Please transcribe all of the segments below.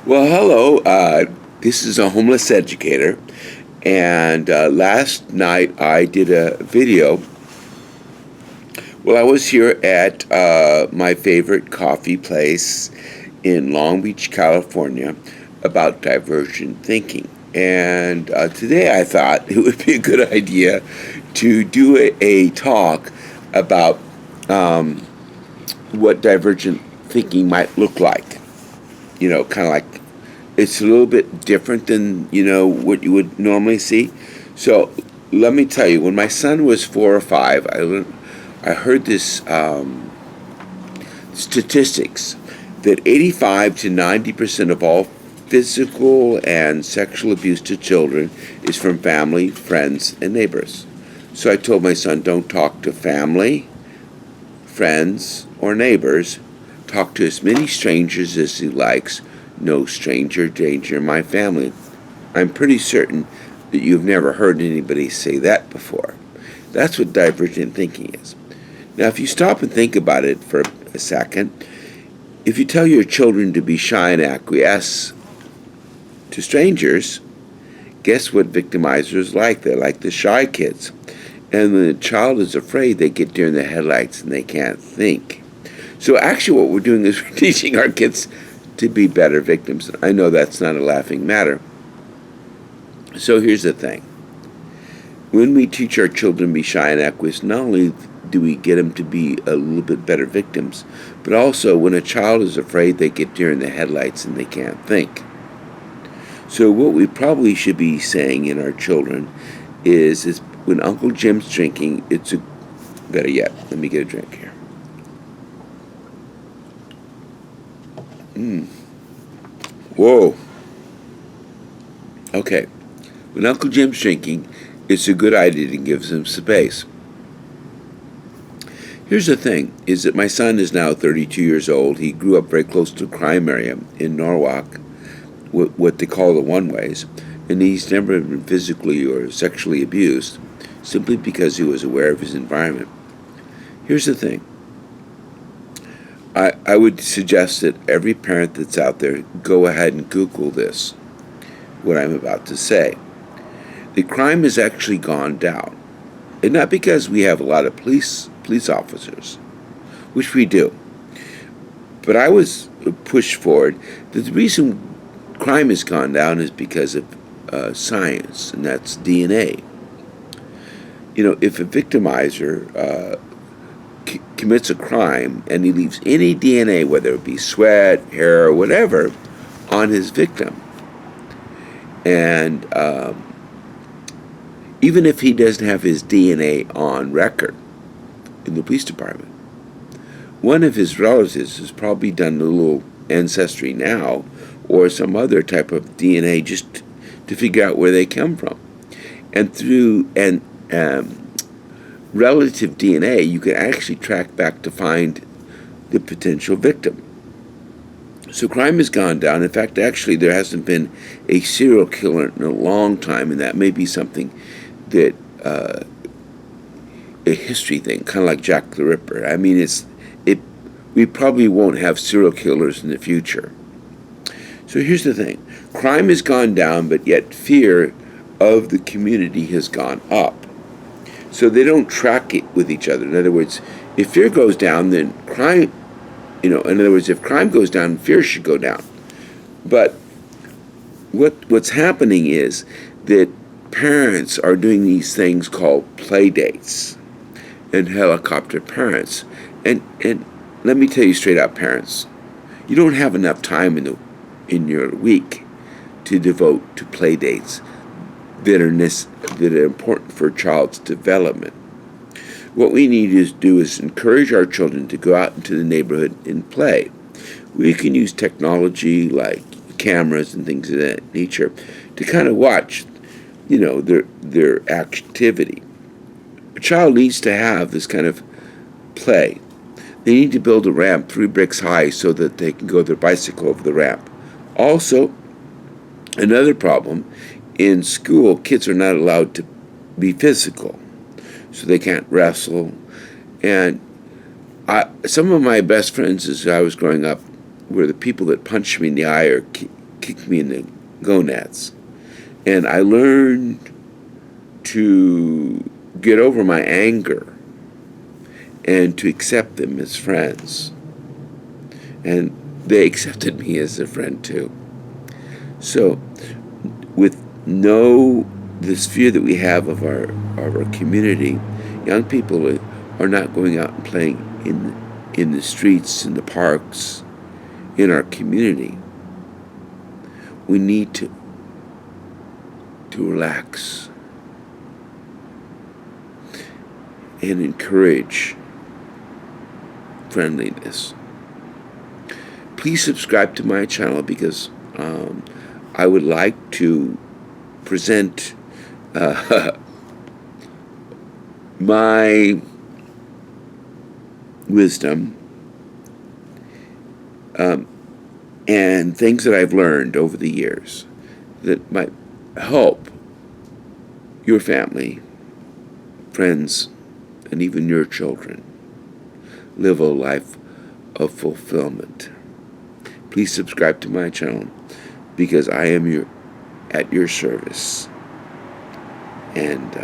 Well, hello. This is a homeless educator, and last night I did a video. Well, I was here at my favorite coffee place in Long Beach, California, about divergent thinking. And today I thought it would be a good idea to do a talk about what divergent thinking might look like. Kind of like it's a little bit different than what you would normally see. So let me tell you, when my son was 4 or 5, I heard this statistics that 85 to 90% of all physical and sexual abuse to children is from family, friends, and neighbors. So I told my son, don't talk to family, friends, or neighbors. Talk to as many strangers as he likes. No stranger danger in my family. I'm pretty certain that you've never heard anybody say that before. That's what divergent thinking is. Now, if you stop and think about it for a second, if you tell your children to be shy and acquiesce to strangers, guess what victimizers like? They're like the shy kids. And when a child is afraid, they get deer in the headlights and they can't think. So actually what we're doing is we're teaching our kids to be better victims. I know that's not a laughing matter. So here's the thing. When we teach our children to be shy and acquiesce, not only do we get them to be a little bit better victims, but also when a child is afraid, they get deer in the headlights and they can't think. So what we probably should be saying in our children is when Uncle Jim's drinking, better yet, let me get a drink here. Whoa. Okay. When Uncle Jim's drinking, it's a good idea to give him space. Here's the thing, is that my son is now 32 years old. He grew up very close to a crime area in Norwalk, what they call the one-ways, and he's never been physically or sexually abused, simply because he was aware of his environment. Here's the thing. I would suggest that every parent that's out there go ahead and Google this, what I'm about to say. The crime has actually gone down. And not because we have a lot of police officers, which we do. But I was pushed forward that the reason crime has gone down is because of science, and that's DNA. If a victimizer commits a crime and he leaves any DNA, whether it be sweat, hair, or whatever, on his victim, and even if he doesn't have his DNA on record in the police department, one of his relatives has probably done a little Ancestry Now or some other type of DNA just to figure out where they come from. And through relative DNA, you can actually track back to find the potential victim. So crime has gone down. In fact, actually, there hasn't been a serial killer in a long time, and that may be something that a history thing, kind of like Jack the Ripper. I mean, we probably won't have serial killers in the future. So here's the thing. Crime has gone down, but yet fear of the community has gone up. So they don't track it with each other. In other words, if fear goes down, then crime, in other words, if crime goes down, fear should go down. But what's happening is that parents are doing these things called play dates and helicopter parents. And let me tell you straight out, parents, you don't have enough time in your week to devote to play dates that are important for a child's development. What we need to do is encourage our children to go out into the neighborhood and play. We can use technology like cameras and things of that nature to kind of watch, their activity. A child needs to have this kind of play. They need to build a ramp 3 bricks high so that they can go their bicycle over the ramp. Also, another problem, in school, kids are not allowed to be physical, so they can't wrestle. And some of my best friends as I was growing up were the people that punched me in the eye or kicked me in the gonads. And I learned to get over my anger and to accept them as friends. And they accepted me as a friend too. So, with this fear that we have of our community, young people are not going out and playing in the streets, in the parks, in our community. We need to relax and encourage friendliness. Please subscribe to my channel because I would like to present my wisdom and things that I've learned over the years that might help your family, friends, and even your children live a life of fulfillment. Please subscribe to my channel because I am at your service. And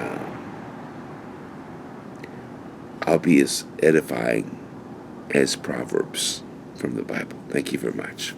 I'll be as edifying as Proverbs from the Bible. Thank you very much.